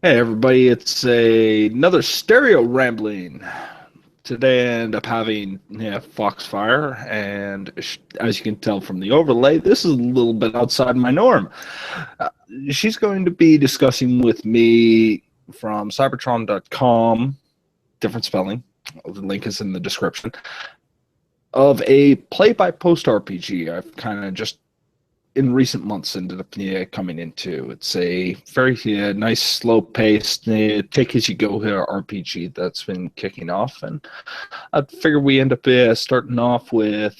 Hey everybody, it's another stereo rambling. Today I end up having FoxFire, and as you can tell from the overlay, this is a little bit outside my norm. Uh, she's going to be discussing with me from cybertron.com, different spelling, the link is in the description, of a play-by-post RPG I've kind of just in recent months ended up coming into. It's a very nice, slow-paced, take-as-you-go here RPG that's been kicking off, and I figure we end up starting off with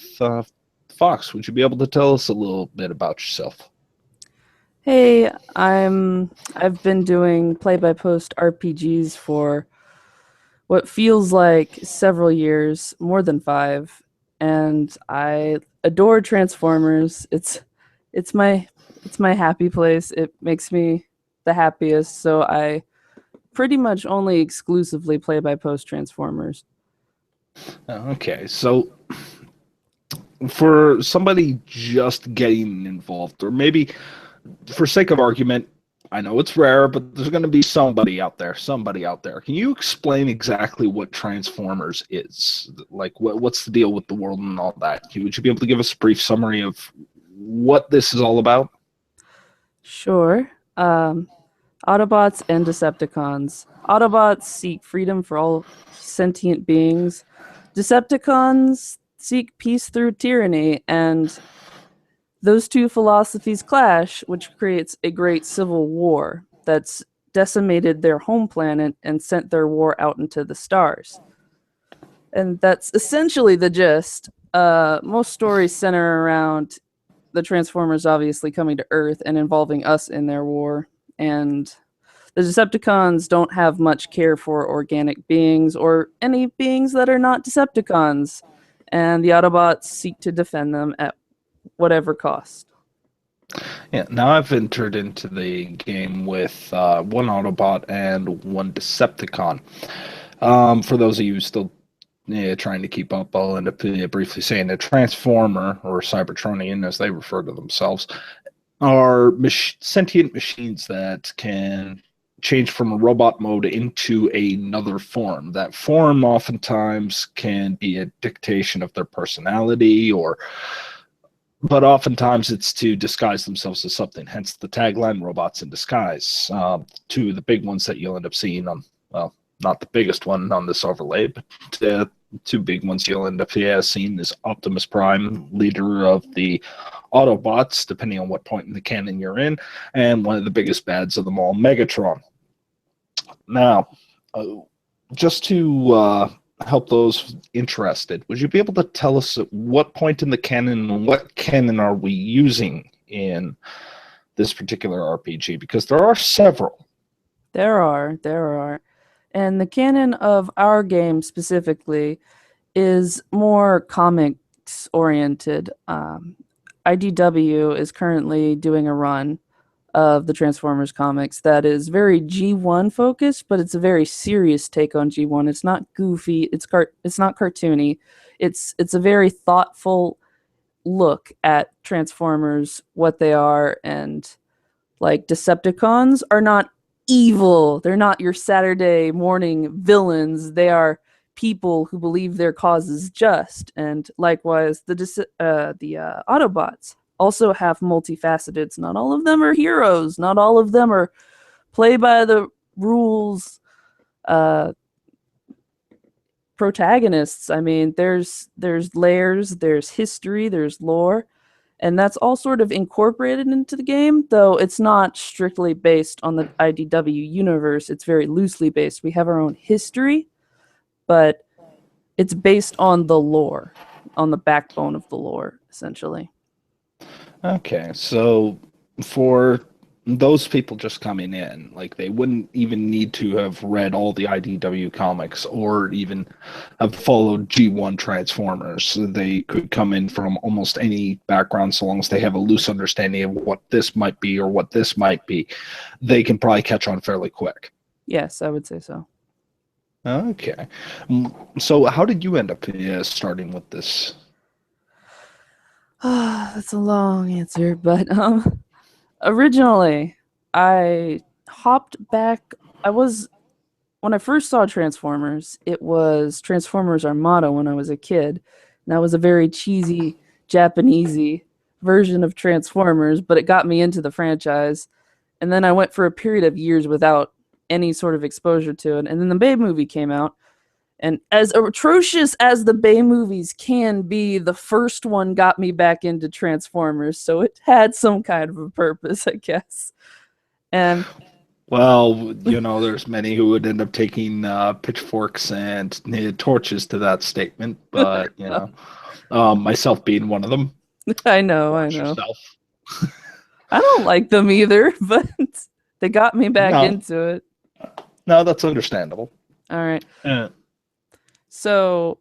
Fox. Would you be able to tell us a little bit about yourself? Hey, I've been doing play-by-post RPGs for what feels like several years, more than 5, and I adore Transformers. It's my it's my happy place. It makes me the happiest, so I pretty much only exclusively play-by-post Transformers. Okay, so for somebody just getting involved, or maybe for sake of argument, I know it's rare, but there's going to be somebody out there. Somebody out there. Can you explain exactly what Transformers is? Like, what's the deal with the world and all that? Would you be able to give us a brief summary of what this is all about? Sure. Autobots and Decepticons. Autobots seek freedom for all sentient beings. Decepticons seek peace through tyranny, and those two philosophies clash, which creates a great civil war that's decimated their home planet and sent their war out into the stars. And that's essentially the gist. Most stories center around the Transformers obviously coming to Earth and involving us in their war. And the Decepticons don't have much care for organic beings or any beings that are not Decepticons. And the Autobots seek to defend them at whatever cost. Yeah, now I've entered into the game with one Autobot and one Decepticon. For those of you still trying to keep up, I'll end up briefly saying a Transformer, or Cybertronian as they refer to themselves, are sentient machines that can change from a robot mode into another form. That form oftentimes can be a dictation of their personality, or but oftentimes it's to disguise themselves as something. Hence the tagline "Robots in Disguise." Two of the big ones that you'll end up seeing on, well, not the biggest one on this overlay, but two big ones you'll end up seeing is Optimus Prime, leader of the Autobots, depending on what point in the canon you're in, and one of the biggest bads of them all, Megatron. Now, uh, just to help those interested, would you be able to tell us at what point in the canon and what canon are we using in this particular RPG? Because there are several. There are. And the canon of our game specifically is more comics oriented. IDW is currently doing a run of the Transformers comics that is very G1 focused, but it's a very serious take on G1. It's not goofy. It's not cartoony. It's a very thoughtful look at Transformers, what they are, and like Decepticons are not evil. They're not your Saturday morning villains. They are people who believe their cause is just. And likewise, the Autobots also have multifaceteds. Not all of them are heroes. Not all of them are play by the rules uh, protagonists. I mean, there's layers, there's history, there's lore, and that's all sort of incorporated into the game, though it's not strictly based on the IDW universe. It's very loosely based. We have our own history, but it's based on the lore, on the backbone of the lore, essentially. Okay, so for those people just coming in, like they wouldn't even need to have read all the IDW comics or even have followed G1 Transformers. They could come in from almost any background so long as they have a loose understanding of what this might be or what this might be. They can probably catch on fairly quick. Yes, I would say so. Okay. So how did you end up starting with this? That's a long answer, but originally I hopped back I was when I first saw Transformers, it was Transformers Armada when I was a kid. And that was a very cheesy, Japanesey version of Transformers, but it got me into the franchise. And then I went for a period of years without any sort of exposure to it. And then the Bay movie came out. And as atrocious as the Bay movies can be, the first one got me back into Transformers. So it had some kind of a purpose, I guess. And Well, there's many who would end up taking pitchforks and torches to that statement, but myself being one of them. I know, I Watch know. yourself. I don't like them either, but they got me back No, into it. no, that's understandable. All right. Yeah. So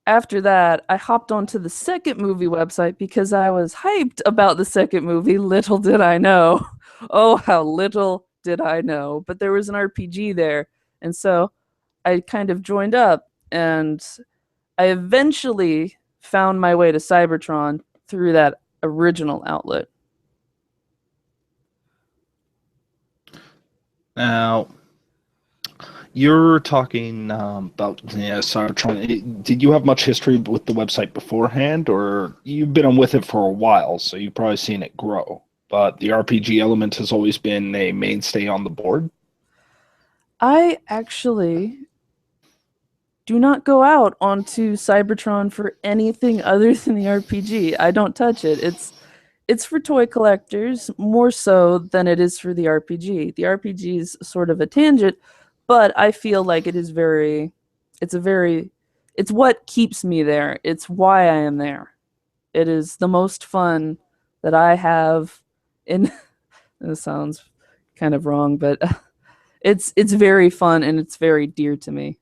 after that, I hopped onto the second movie website because I was hyped about the second movie. Little did I know. Oh, how little did I know. But there was an RPG there. And so I kind of joined up and I eventually found my way to Cybertron through that original outlet. Now, you're talking about Cybertron. Did you have much history with the website beforehand, or you've been on with it for a while, so you've probably seen it grow? But the RPG element has always been a mainstay on the board. I actually do not go out onto Cybertron for anything other than the RPG. I don't touch it. It's for toy collectors more so than it is for the RPG. The RPG is sort of a tangent, but I feel like it's a very it's what keeps me there. It's why I am there. It is the most fun that I have in this sounds kind of wrong, but it's very fun and it's very dear to me.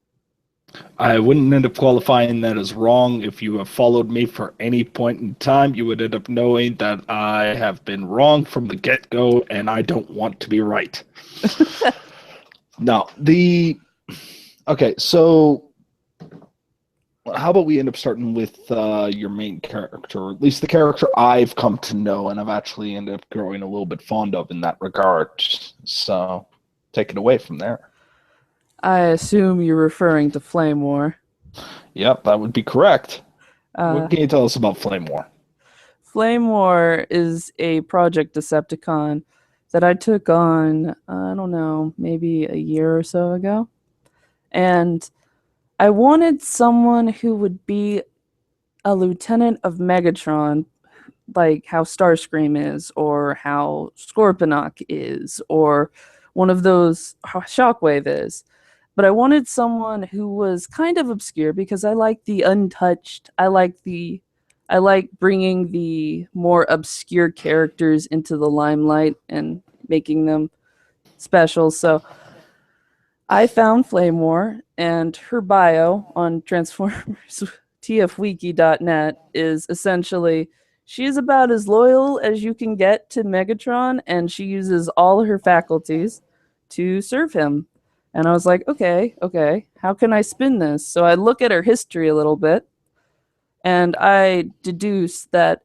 I wouldn't end up qualifying that as wrong. If you have followed me for any point in time, you would end up knowing that I have been wrong from the get-go, and I don't want to be right. Now, okay, so how about we end up starting with your main character, or at least the character I've come to know and I've actually ended up growing a little bit fond of in that regard. So take it away from there. I assume you're referring to Flame War. Yep, that would be correct. Uh, What can you tell us about Flame War? Flame War is a Project Decepticon that I took on, I don't know, maybe a year or so ago. And I wanted someone who would be a lieutenant of Megatron, like how Starscream is, or how Scorponok is, or one of those how Shockwave is. But I wanted someone who was kind of obscure because I like the untouched. I like bringing the more obscure characters into the limelight and making them special. So I found Flame War, and her bio on Transformers tfwiki.net is essentially she is about as loyal as you can get to Megatron, and she uses all her faculties to serve him. And I was like, okay, how can I spin this? So I look at her history a little bit, and I deduce that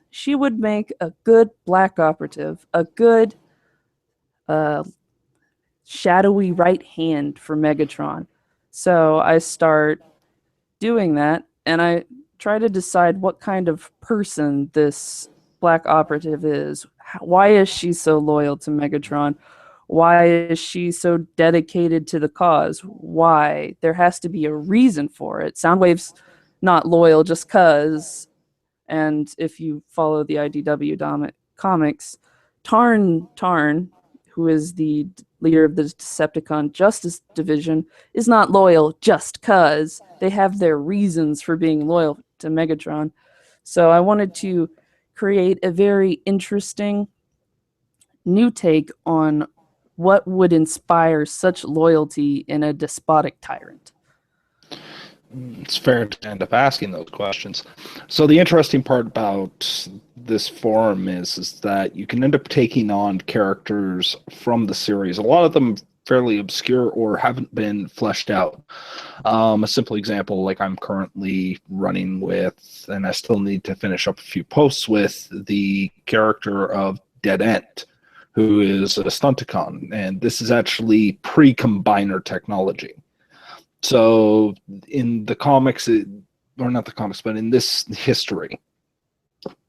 she would make a good black operative, a good uh, shadowy right hand for Megatron. So I start doing that and I try to decide what kind of person this black operative is. Why is she so loyal to Megatron? Why is she so dedicated to the cause? Why? There has to be a reason for it. Soundwave's not loyal just cuz. And if you follow the comics, Tarn, who is the leader of the Decepticon Justice Division, is not loyal just cuz. They have their reasons for being loyal to Megatron. So I wanted to create a very interesting new take on what would inspire such loyalty in a despotic tyrant. It's fair to end up asking those questions. So the interesting part about this forum is that you can end up taking on characters from the series. A lot of them fairly obscure or haven't been fleshed out. A simple example, like I'm currently running with, and I still need to finish up a few posts with, the character of Dead End, who is a stunticon, and this is actually pre-combiner technology. So in the comics, or not the comics, but in this history,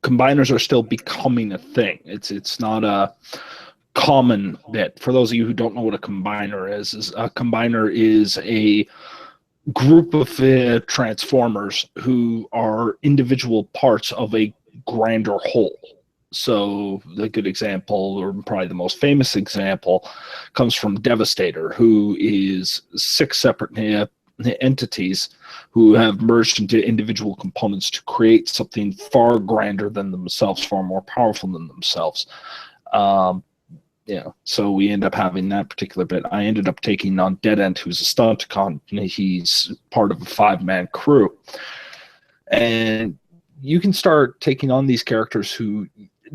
combiners are still becoming a thing. It's not a common bit. For those of you who don't know what a combiner is a combiner is a group of transformers who are individual parts of a grander whole. So a good example, or probably the most famous example, comes from Devastator, who is 6 separate entities who have merged into individual components to create something far grander than themselves, far more powerful than themselves. So we end up having that particular bit. I ended up taking on Dead End, who's a stunticon. He's part of a 5-man crew. And you can start taking on these characters who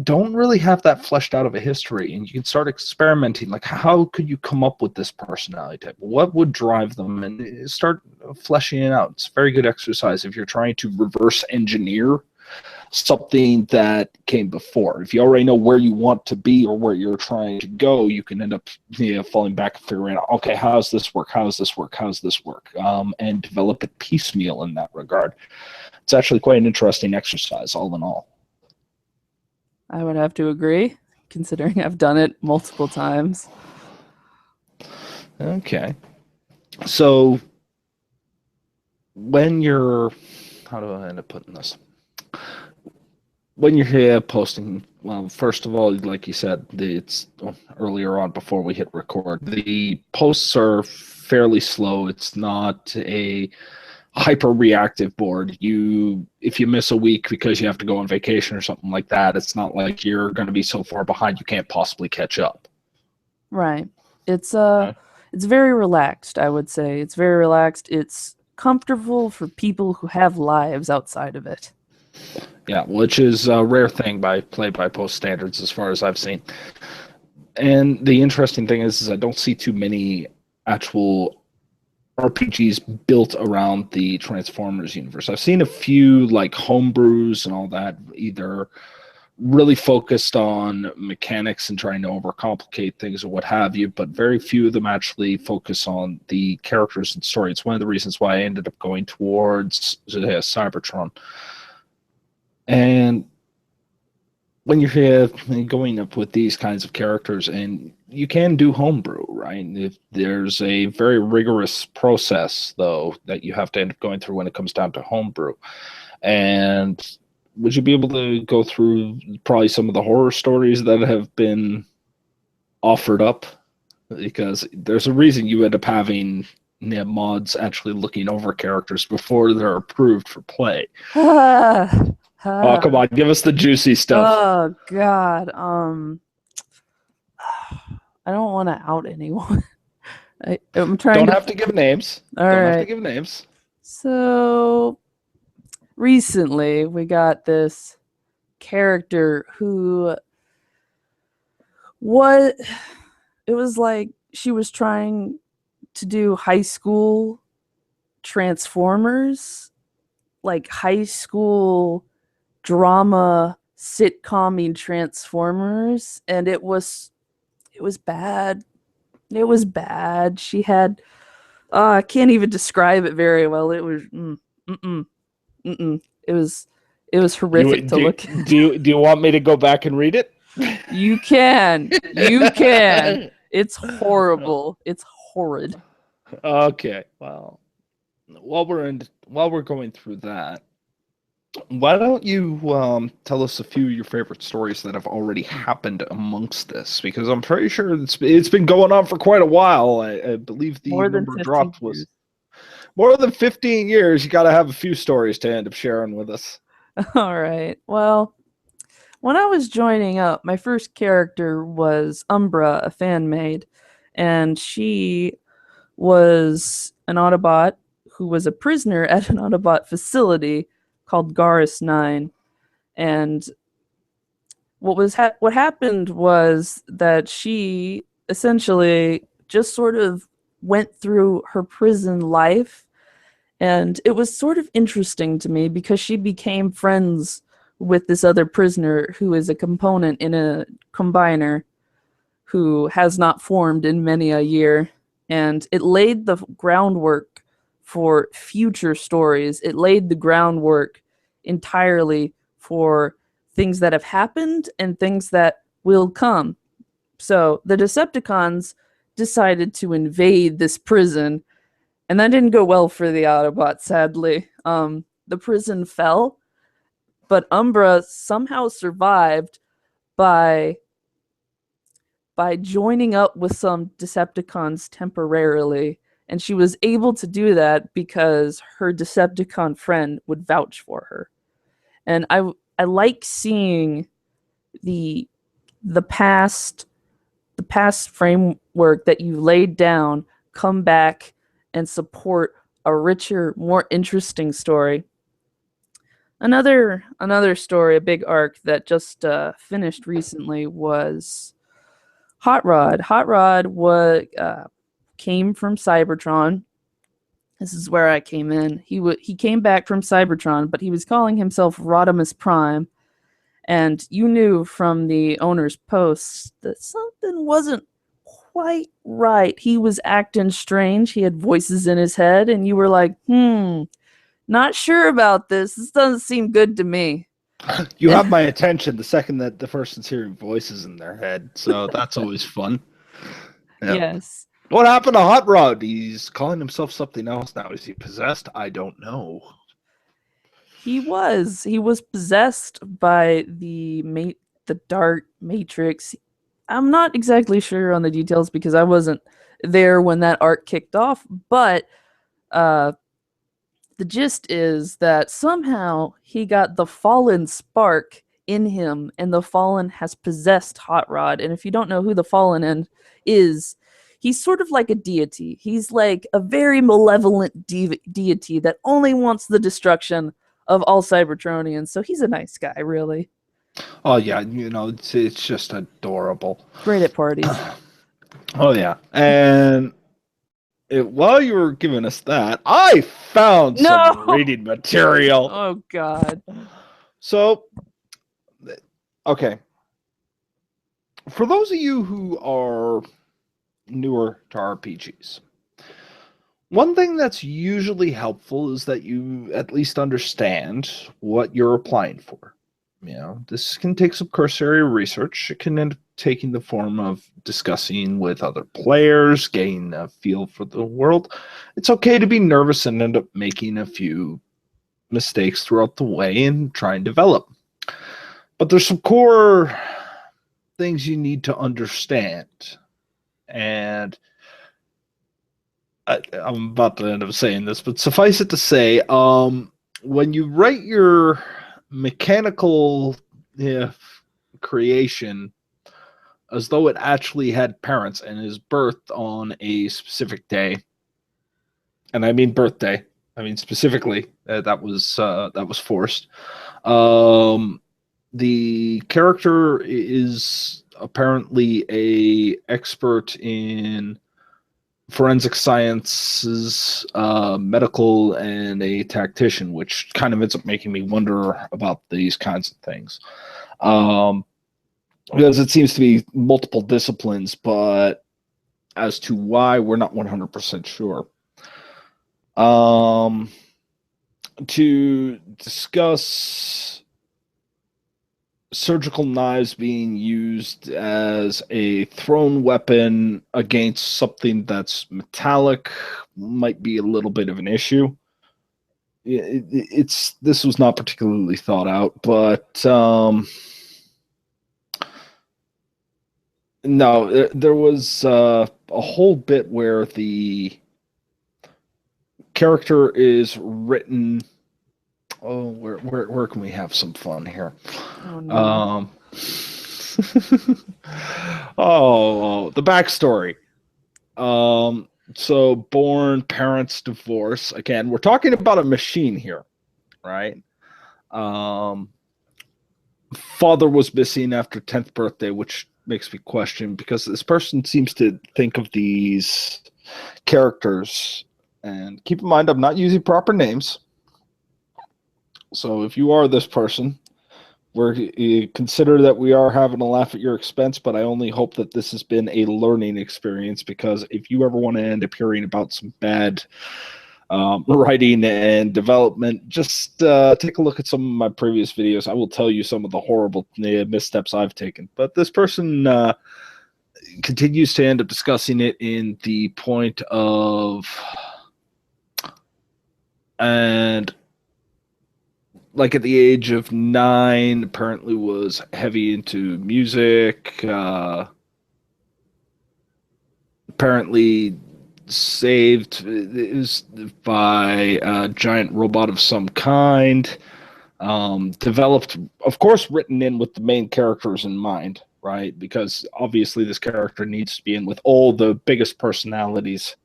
don't really have that fleshed out of a history, and you can start experimenting, like, how could you come up with this personality type? What would drive them? And start fleshing it out. It's a very good exercise if you're trying to reverse engineer something that came before. If you already know where you want to be or where you're trying to go, you can end up falling back and figuring out, okay, how does this work? How does this work? How does this work? And develop it piecemeal in that regard. It's actually quite an interesting exercise, all in all. I would have to agree, considering I've done it multiple times. Okay. So when you're, how do I end up putting this? When you're here posting, well, first of all, like you said, it's earlier on before we hit record, the posts are fairly slow. It's not a hyper reactive board. If you miss a week because you have to go on vacation or something like that, it's not like you're going to be so far behind you can't possibly catch up. Right. It's very relaxed, I would say. It's very relaxed. It's comfortable for people who have lives outside of it. Yeah, which is a rare thing by play-by-post standards as far as I've seen. And the interesting thing is I don't see too many actual RPGs built around the Transformers universe. I've seen a few like homebrews and all that, either really focused on mechanics and trying to overcomplicate things or what have you, but very few of them actually focus on the characters and story. It's one of the reasons why I ended up going towards Cybertron. And when you're here going up with these kinds of characters, and you can do homebrew, right? If there's a very rigorous process, though, that you have to end up going through when it comes down to homebrew. And would you be able to go through probably some of the horror stories that have been offered up? Because there's a reason you end up having mods actually looking over characters before they're approved for play. Oh, come on, give us the juicy stuff. Oh, God. I don't want to out anyone. I'm trying Don't have to give names. All Don't right. have to give names. So, recently, we got this character who... It was like she was trying to do high school Transformers, like high school drama sitcom Transformers, and it was bad. It was bad. She had I can't even describe it very well. It was it was horrific to look at. Do you want me to go back and read it? You can. It's horrible. It's horrid. Okay. Well, while we're going through that, why don't you tell us a few of your favorite stories that have already happened amongst this? Because I'm pretty sure it's been going on for quite a while. I believe the number dropped was more than 15 years. You got to have a few stories to end up sharing with us. All right. Well, when I was joining up, my first character was Umbra, a fan made, and she was an Autobot who was a prisoner at an Autobot facility called Garrus 9. And what happened was that she essentially just sort of went through her prison life, and it was sort of interesting to me because she became friends with this other prisoner who is a component in a combiner. who has not formed in many a year. And it laid the groundwork for future stories. It laid the groundwork entirely for things that have happened and things that will come. So the Decepticons decided to invade this prison, and that didn't go well for the Autobots, sadly. The prison fell, but Umbra somehow survived by joining up with some Decepticons temporarily. And she was able to do that because her Decepticon friend would vouch for her. And I like seeing the the past framework that you laid down come back and support a richer, more interesting story. Another story, a big arc that just finished recently was Hot Rod. Hot Rod came from Cybertron. This is where I came in. He came back from Cybertron, but he was calling himself Rodimus Prime. And you knew from the owner's posts that something wasn't quite right. He was acting strange. He had voices in his head, and you were like, not sure about this. This doesn't seem good to me. You have my attention the second that the person's hearing voices in their head, so that's always fun. Yeah. Yes. What happened to Hot Rod? He's calling himself something else now. Is he possessed? I don't know. He was possessed by the dark matrix. I'm not exactly sure on the details because I wasn't there when that arc kicked off, but the gist is that somehow he got the fallen spark in him, and the fallen has possessed Hot Rod. And if you don't know who the fallen is, he's sort of like a deity. He's like a very malevolent deity that only wants the destruction of all Cybertronians. So he's a nice guy, really. Oh yeah, it's just adorable. Great at parties. Oh yeah, and while you were giving us that, I found some reading material. Oh God. So, okay, for those of you who are newer to RPGs, one thing that's usually helpful is that you at least understand what you're applying for. This can take some cursory research. It can end up taking the form of discussing with other players, getting a feel for the world. It's okay to be nervous and end up making a few mistakes throughout the way and try and develop. But there's some core things you need to understand. And I'm about to end up saying this, but suffice it to say, when you write your mechanical creation as though it actually had parents and is birthed on a specific day, and I mean birthday, I mean specifically, that was forced. The character is apparently a expert in forensic sciences, medical, and a tactician, which kind of ends up making me wonder about these kinds of things. Because it seems to be multiple disciplines, but as to why, we're not 100% sure. To discuss surgical knives being used as a thrown weapon against something that's metallic might be a little bit of an issue. This was not particularly thought out, but no, there was a whole bit where the character is written. Oh, where can we have some fun here? Oh, no. The backstory. So born, parents divorce. Again, we're talking about a machine here, right? Father was missing after 10th birthday, which makes me question, because this person seems to think of these characters, and keep in mind, I'm not using proper names. So if you are this person, consider that we are having a laugh at your expense, but I only hope that this has been a learning experience, because if you ever want to end up hearing about some bad writing and development, just take a look at some of my previous videos. I will tell you some of the horrible missteps I've taken. But this person continues to end up discussing it in the point of, and like at the age of 9, apparently was heavy into music. Apparently saved is by a giant robot of some kind. Developed, of course, written in with the main characters in mind, right? Because obviously this character needs to be in with all the biggest personalities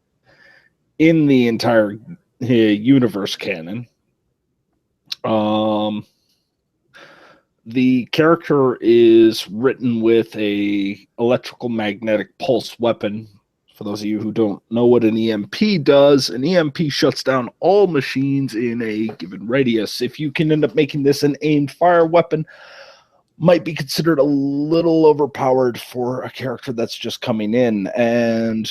in the entire universe canon. The character is written with a electrical magnetic pulse weapon. For those of you who don't know what an EMP does, an EMP shuts down all machines in a given radius. If you can end up making this an aimed fire weapon, might be considered a little overpowered for a character that's just coming in, and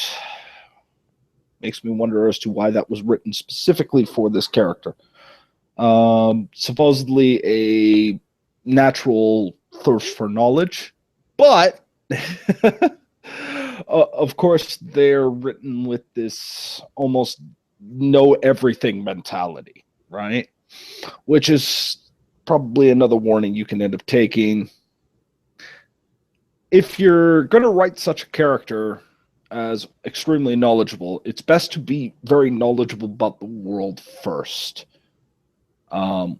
makes me wonder as to why that was written specifically for this character. Supposedly a natural thirst for knowledge, but of course they're written with this almost know everything mentality, right? Which is probably another warning you can end up taking. If you're going to write such a character as extremely knowledgeable, it's best to be very knowledgeable about the world first.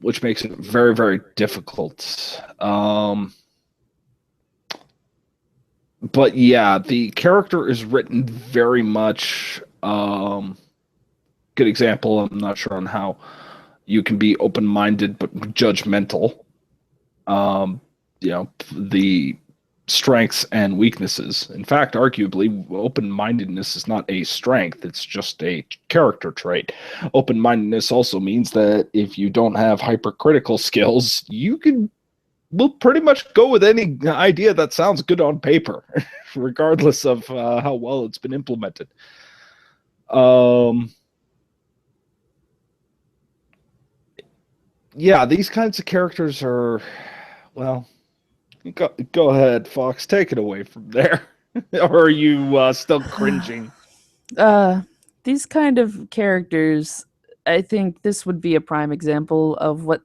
Which makes it very, very difficult. But yeah, the character is written very much. Good example. I'm not sure on how you can be open-minded but judgmental. The strengths and weaknesses. In fact, arguably, open-mindedness is not a strength, it's just a character trait. Open-mindedness also means that if you don't have hypercritical skills, will pretty much go with any idea that sounds good on paper, regardless of how well it's been implemented. Yeah, these kinds of characters are, well, go ahead, Fox. Take it away from there. Or are you still cringing? These kind of characters, I think this would be a prime example of what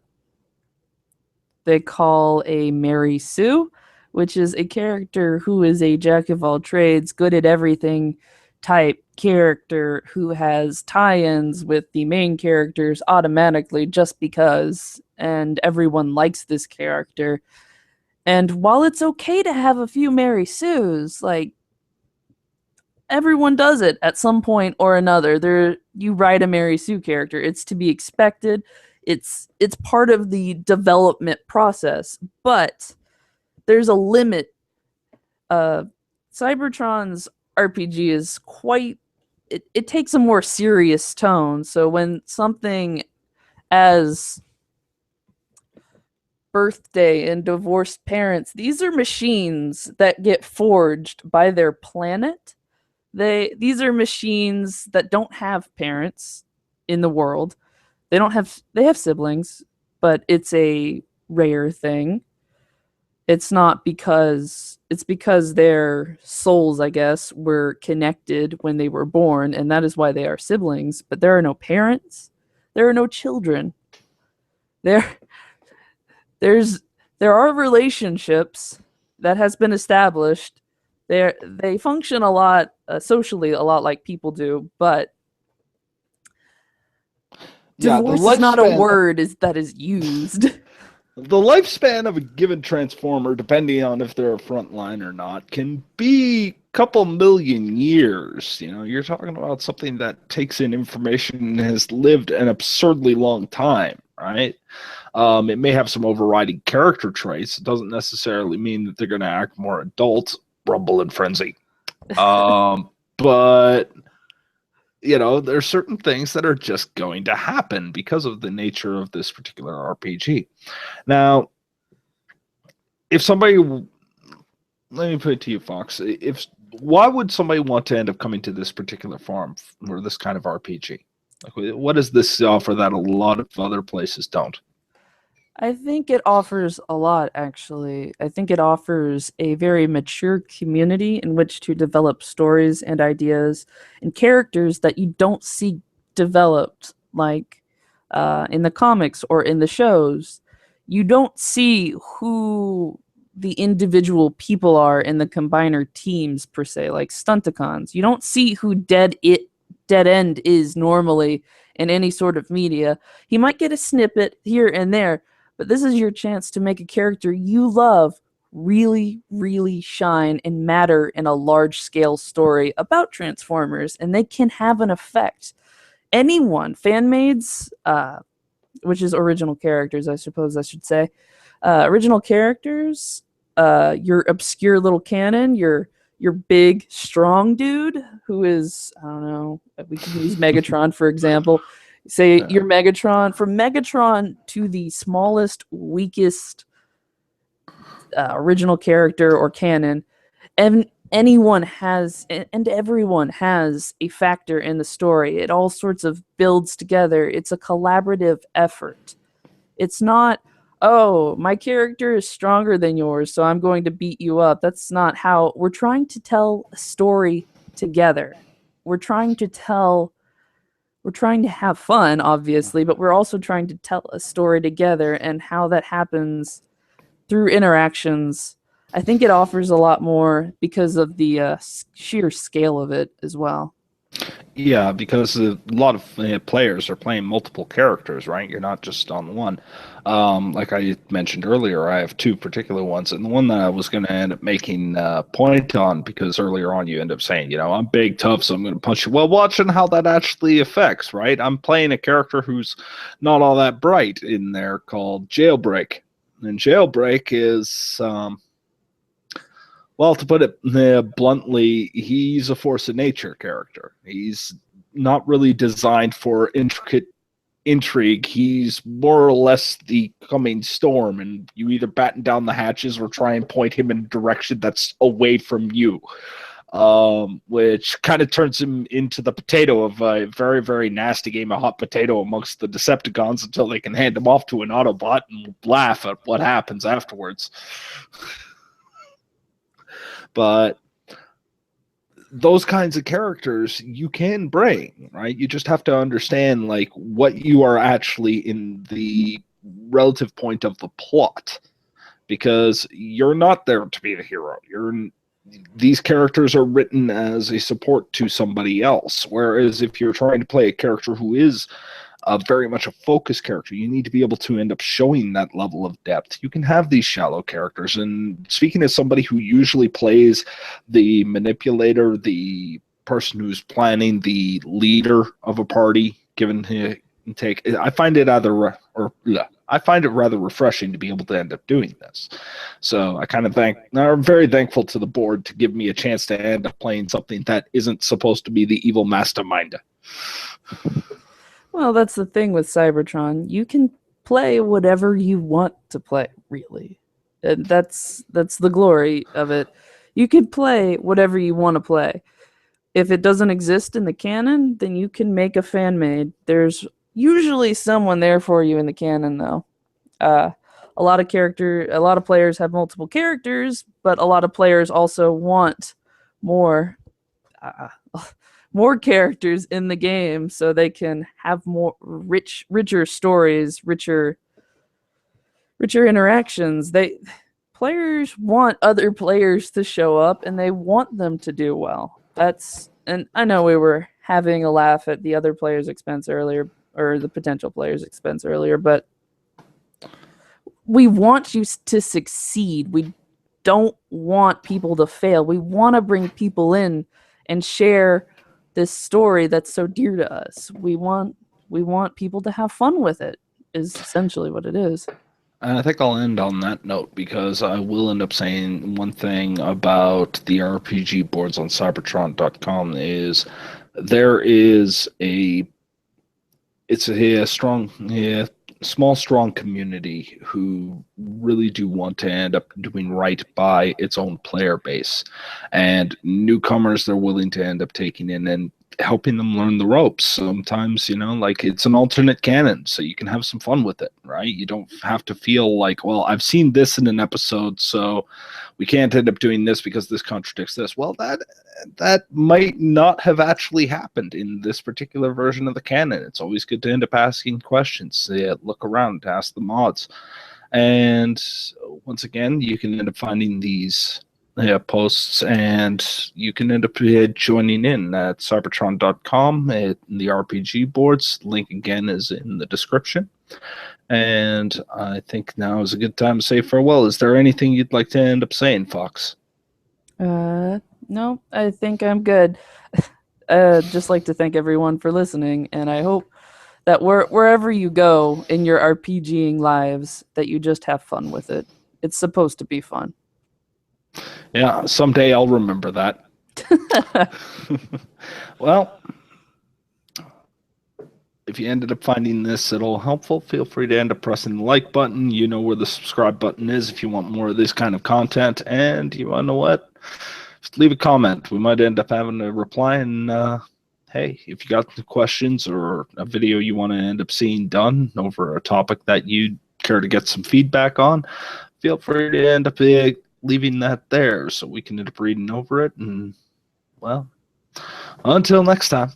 they call a Mary Sue, which is a character who is a jack of all trades, good at everything type character who has tie-ins with the main characters automatically just because, and everyone likes this character. And while it's okay to have a few Mary Sues, like, everyone does it at some point or another. You write a Mary Sue character, it's to be expected. It's part of the development process, but there's a limit. Cybertron's RPG is quite, it takes a more serious tone. So when something as birthday and divorced parents, these are machines that get forged by their planet. These are machines that don't have parents in the world. They have siblings, but it's a rare thing. It's because their souls, I guess, were connected when they were born, and that is why they are siblings, but there are no parents. There are no children. There there's there are relationships that has been established. They function a lot socially, a lot like people do, but divorce is not a word that is used. The lifespan of a given transformer, depending on if they're a frontline or not, can be a couple million years. You're talking about something that takes in information and has lived an absurdly long time, right? It may have some overriding character traits. It doesn't necessarily mean that they're going to act more adult, Rumble and Frenzy. But there's certain things that are just going to happen because of the nature of this particular RPG. Now, if somebody, let me put it to you, Fox. If why would somebody want to end up coming to this particular farm or this kind of RPG? Like, what does this offer that a lot of other places don't? I think it offers a lot, actually. I think it offers a very mature community in which to develop stories and ideas and characters that you don't see developed, like in the comics or in the shows. You don't see who the individual people are in the combiner teams per se, like Stunticons. You don't see who Dead End is normally in any sort of media. He might get a snippet here and there, but this is your chance to make a character you love really, really shine and matter in a large scale story about Transformers, and they can have an effect. Anyone, fan-mades, which is original characters, I suppose I should say, original characters, your obscure little canon, your big strong dude who is, I don't know, we can use Megatron for example. Say your Megatron, from Megatron to the smallest, weakest original character or canon, and anyone has and everyone has a factor in the story. It all sorts of builds together. It's a collaborative effort. It's not, oh, my character is stronger than yours, so I'm going to beat you up. That's not how we're trying to tell a story together. We're trying to tell we're trying to have fun, obviously, but we're also trying to tell a story together, and how that happens through interactions. I think it offers a lot more because of the sheer scale of it as well. Yeah, because a lot of players are playing multiple characters, right? You're not just on one. Like I mentioned earlier, I have two particular ones, and the one that I was going to end up making point on, because earlier on you end up saying, I'm big, tough, so I'm going to punch you. Well, watching how that actually affects, right? I'm playing a character who's not all that bright in there, called Jailbreak, and Jailbreak is well, to put it bluntly, he's a force of nature character. He's not really designed for intricate intrigue. He's more or less the coming storm, and you either batten down the hatches or try and point him in a direction that's away from you, which kind of turns him into the potato of a very, very nasty game of hot potato amongst the Decepticons until they can hand him off to an Autobot and laugh at what happens afterwards. But those kinds of characters you can bring, right? You just have to understand like what you are actually in the relative point of the plot, because you're not there to be the hero. These characters are written as a support to somebody else, whereas if you're trying to play a character who is very much a focus character, you need to be able to end up showing that level of depth. You can have these shallow characters, and speaking as somebody who usually plays the manipulator, the person who's planning, the leader of a party, given and take, I find it I find it rather refreshing to be able to end up doing this. So I'm very thankful to the board to give me a chance to end up playing something that isn't supposed to be the evil mastermind. Well, that's the thing with Cybertron. You can play whatever you want to play, really. And that's the glory of it. You can play whatever you want to play. If it doesn't exist in the canon, then you can make a fan made. There's usually someone there for you in the canon, though. A lot of players have multiple characters, but a lot of players also want more. More characters in the game so they can have more richer stories, richer interactions. Players want other players to show up, and they want them to do well. And I know we were having a laugh at the other player's expense earlier, or the potential player's expense earlier, but we want you to succeed. We don't want people to fail. We want to bring people in and share this story that's so dear to us. We want people to have fun with it, is essentially what it is. I think I'll end on that note, because I will end up saying one thing about the RPG boards on Cybertron.com is there is it's a strong, small, strong community who really do want to end up doing right by its own player base. And newcomers they're willing to end up taking in and helping them learn the ropes. Sometimes, like it's an alternate canon, so you can have some fun with it, right? You don't have to feel like, well, I've seen this in an episode, so we can't end up doing this because this contradicts this. Well, that might not have actually happened in this particular version of the canon. It's always good to end up asking questions, look around, ask the mods. And once again, you can end up finding these posts, and you can end up joining in at cybertron.com in the RPG boards. Link again is in the description. And I think now is a good time to say farewell. Is there anything you'd like to end up saying, Fox? No, I think I'm good. Just like to thank everyone for listening, and I hope that wherever you go in your RPGing lives, that you just have fun with it. It's supposed to be fun. Yeah, someday I'll remember that. Well, if you ended up finding this at all helpful, feel free to end up pressing the like button. You know where the subscribe button is if you want more of this kind of content. And you want to know what? Just leave a comment. We might end up having a reply. And hey, if you got questions or a video you want to end up seeing done over a topic that you'd care to get some feedback on, feel free to end up leaving that there so we can end up reading over it. And, well, until next time.